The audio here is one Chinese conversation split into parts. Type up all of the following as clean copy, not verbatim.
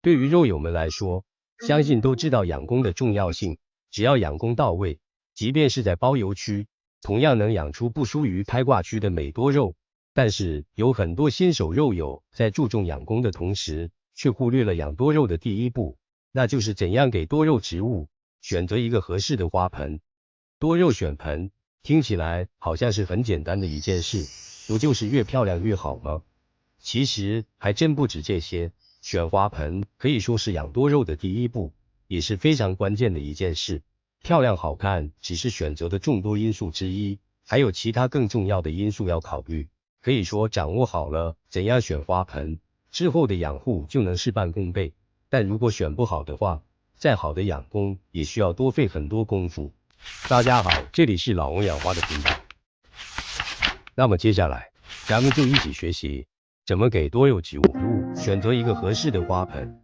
对于肉友们来说，相信都知道养功的重要性，只要养功到位，即便是在包邮区，同样能养出不输于开挂区的美多肉。但是有很多新手肉友在注重养功的同时，却忽略了养多肉的第一步，那就是怎样给多肉植物选择一个合适的花盆。多肉选盆，听起来好像是很简单的一件事，不就是越漂亮越好吗？其实还真不止这些，选花盆可以说是养多肉的第一步，也是非常关键的一件事。漂亮好看只是选择的众多因素之一，还有其他更重要的因素要考虑。可以说掌握好了怎样选花盆，之后的养护就能事半功倍。但如果选不好的话，再好的养功也需要多费很多功夫。大家好，这里是老翁养花的频道。那么接下来，咱们就一起学习怎么给多肉植物选择一个合适的花盆。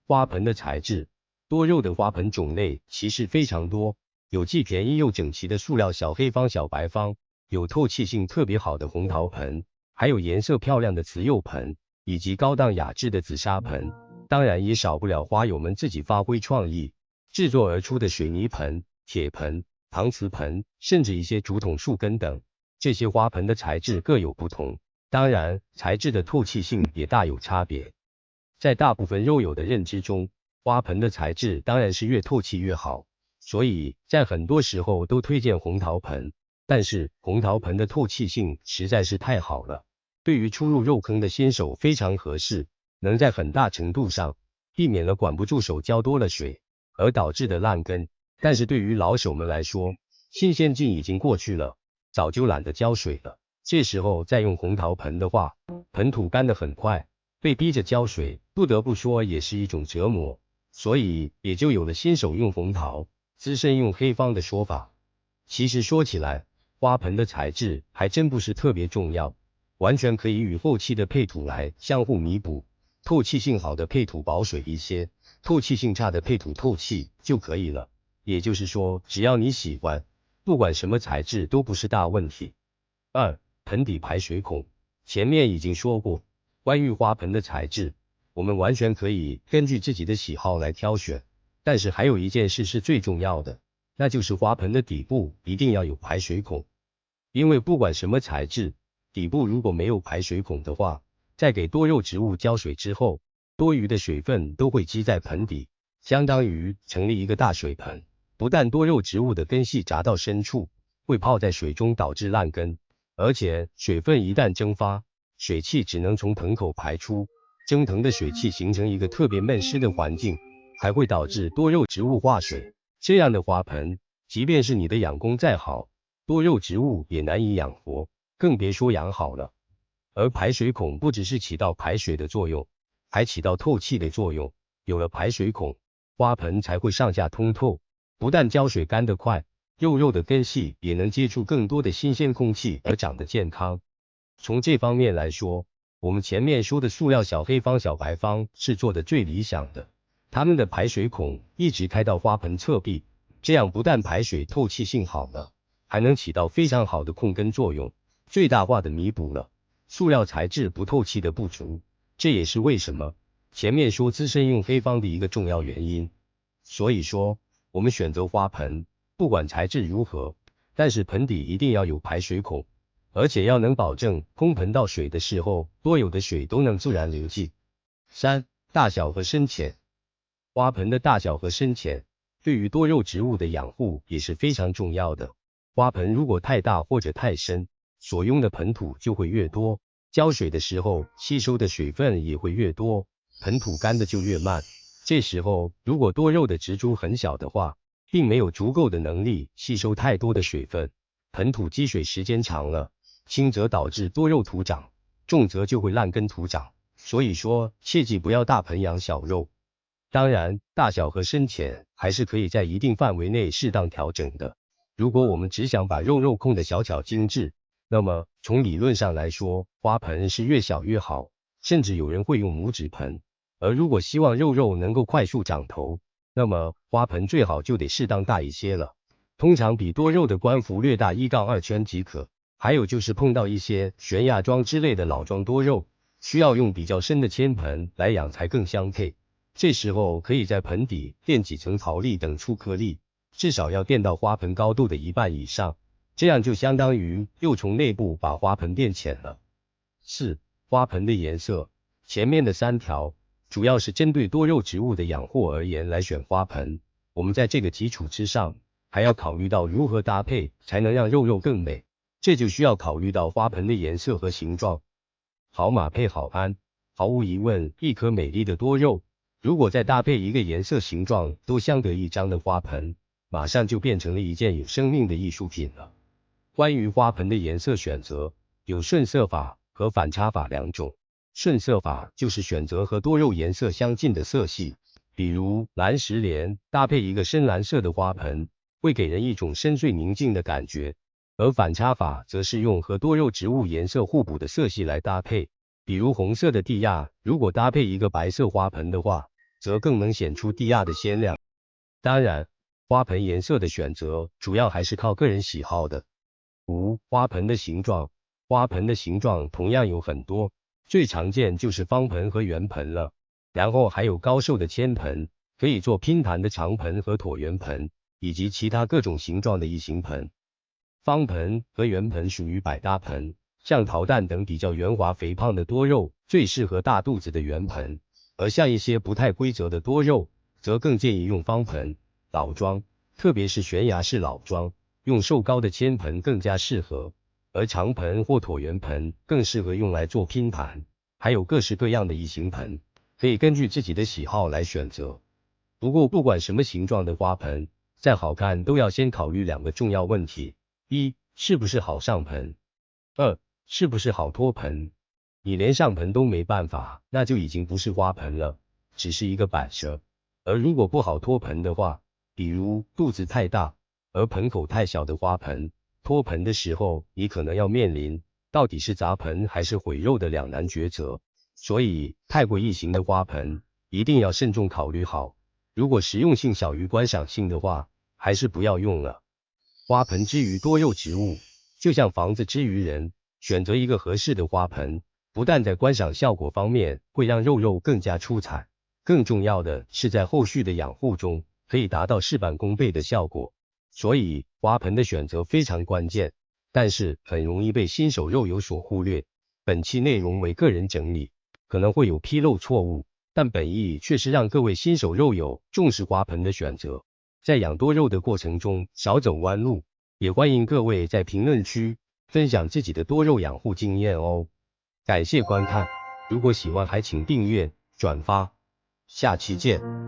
花盆的材质。多肉的花盆种类其实非常多，有既便宜又整齐的塑料小黑方、小白方，有透气性特别好的红陶盆，还有颜色漂亮的瓷釉盆，以及高档雅致的紫砂盆。当然也少不了花友们自己发挥创意制作而出的水泥盆、铁盆、搪瓷盆，甚至一些竹筒、树根等。这些花盆的材质各有不同，当然材质的透气性也大有差别。在大部分肉友的认知中，花盆的材质当然是越透气越好，所以在很多时候都推荐红陶盆。但是红陶盆的透气性实在是太好了，对于初入肉坑的新手非常合适，能在很大程度上避免了管不住手浇多了水而导致的烂根。但是对于老手们来说，新鲜劲已经过去了，早就懒得浇水了。这时候再用红陶盆的话，盆土干得很快，被逼着浇水，不得不说也是一种折磨。所以也就有了新手用红陶，资深用黑方的说法。其实说起来，花盆的材质还真不是特别重要，完全可以与后期的配土来相互弥补。透气性好的配土保水一些，透气性差的配土透气就可以了。也就是说，只要你喜欢，不管什么材质都不是大问题。盆底排水孔。前面已经说过，关于花盆的材质，我们完全可以根据自己的喜好来挑选，但是还有一件事是最重要的，那就是花盆的底部一定要有排水孔。因为不管什么材质，底部如果没有排水孔的话，在给多肉植物浇水之后，多余的水分都会积在盆底，相当于成立一个大水盆。不但多肉植物的根系扎到深处，会泡在水中导致烂根，而且水分一旦蒸发，水汽只能从盆口排出，蒸腾的水汽形成一个特别闷湿的环境，还会导致多肉植物化水。这样的花盆，即便是你的养功再好，多肉植物也难以养活，更别说养好了。而排水孔不只是起到排水的作用，还起到透气的作用。有了排水孔，花盆才会上下通透，不但浇水干得快，肉的根系也能接触更多的新鲜空气而长得健康。从这方面来说，我们前面说的塑料小黑方、小白方是做的最理想的，它们的排水孔一直开到花盆侧壁，这样不但排水透气性好了，还能起到非常好的控根作用，最大化的弥补了塑料材质不透气的不足。这也是为什么前面说资深用黑方的一个重要原因。所以说，我们选择花盆，不管材质如何，但是盆底一定要有排水孔，而且要能保证空盆倒水的时候，多有的水都能自然流进。大小和深浅。花盆的大小和深浅，对于多肉植物的养护也是非常重要的。花盆如果太大或者太深，所用的盆土就会越多，浇水的时候吸收的水分也会越多，盆土干的就越慢。这时候如果多肉的植株很小的话，并没有足够的能力吸收太多的水分，盆土积水时间长了，轻则导致多肉徒长，重则就会烂根徒长。所以说，切记不要大盆养小肉。当然，大小和深浅还是可以在一定范围内适当调整的。如果我们只想把肉控得小巧精致，那么从理论上来说，花盆是越小越好，甚至有人会用拇指盆。而如果希望肉能够快速长头，那么花盆最好就得适当大一些了，通常比多肉的官幅略大1-2圈即可。还有就是碰到一些悬崖桩之类的老桩多肉，需要用比较深的铅盆来养才更相配。这时候可以在盆底垫几层陶粒等粗颗粒，至少要垫到花盆高度的一半以上，这样就相当于又从内部把花盆垫浅了。4. 花盆的颜色。前面的3条主要是针对多肉植物的养护而言来选花盆，我们在这个基础之上，还要考虑到如何搭配才能让肉更美，这就需要考虑到花盆的颜色和形状。好马配好鞍，毫无疑问，一颗美丽的多肉，如果再搭配一个颜色形状都相得益彰的花盆，马上就变成了一件有生命的艺术品了。关于花盆的颜色选择，有顺色法和反差法2种。顺色法就是选择和多肉颜色相近的色系，比如蓝石莲搭配一个深蓝色的花盆，会给人一种深邃宁静的感觉。而反差法则是用和多肉植物颜色互补的色系来搭配，比如红色的地亚，如果搭配一个白色花盆的话，则更能显出地亚的鲜亮。当然，花盆颜色的选择主要还是靠个人喜好的。5. 花盆的形状。花盆的形状同样有很多，最常见就是方盆和圆盆了，然后还有高瘦的铅盆，可以做拼盘的长盆和椭圆盆，以及其他各种形状的异形盆。方盆和圆盆属于百搭盆，像桃蛋等比较圆滑肥胖的多肉最适合大肚子的圆盆，而像一些不太规则的多肉，则更建议用方盆。老桩，特别是悬崖式老桩，用瘦高的铅盆更加适合，而长盆或椭圆盆更适合用来做拼盘，还有各式各样的异形盆，可以根据自己的喜好来选择。不过不管什么形状的花盆，再好看都要先考虑2个重要问题。1. 是不是好上盆？ 2. 是不是好托盆？你连上盆都没办法，那就已经不是花盆了，只是一个摆设。而如果不好托盆的话，比如肚子太大，而盆口太小的花盆，托盆的时候你可能要面临到底是砸盆还是毁肉的两难抉择。所以太过异形的花盆一定要慎重考虑好，如果实用性小于观赏性的话，还是不要用了。花盆之于多肉植物，就像房子之于人，选择一个合适的花盆，不但在观赏效果方面会让肉更加出彩，更重要的是在后续的养护中可以达到事半功倍的效果。所以花盆的选择非常关键，但是很容易被新手肉友所忽略。本期内容为个人整理，可能会有纰漏错误，但本意却是让各位新手肉友重视花盆的选择，在养多肉的过程中少走弯路，也欢迎各位在评论区分享自己的多肉养护经验哦。感谢观看，如果喜欢还请订阅、转发，下期见。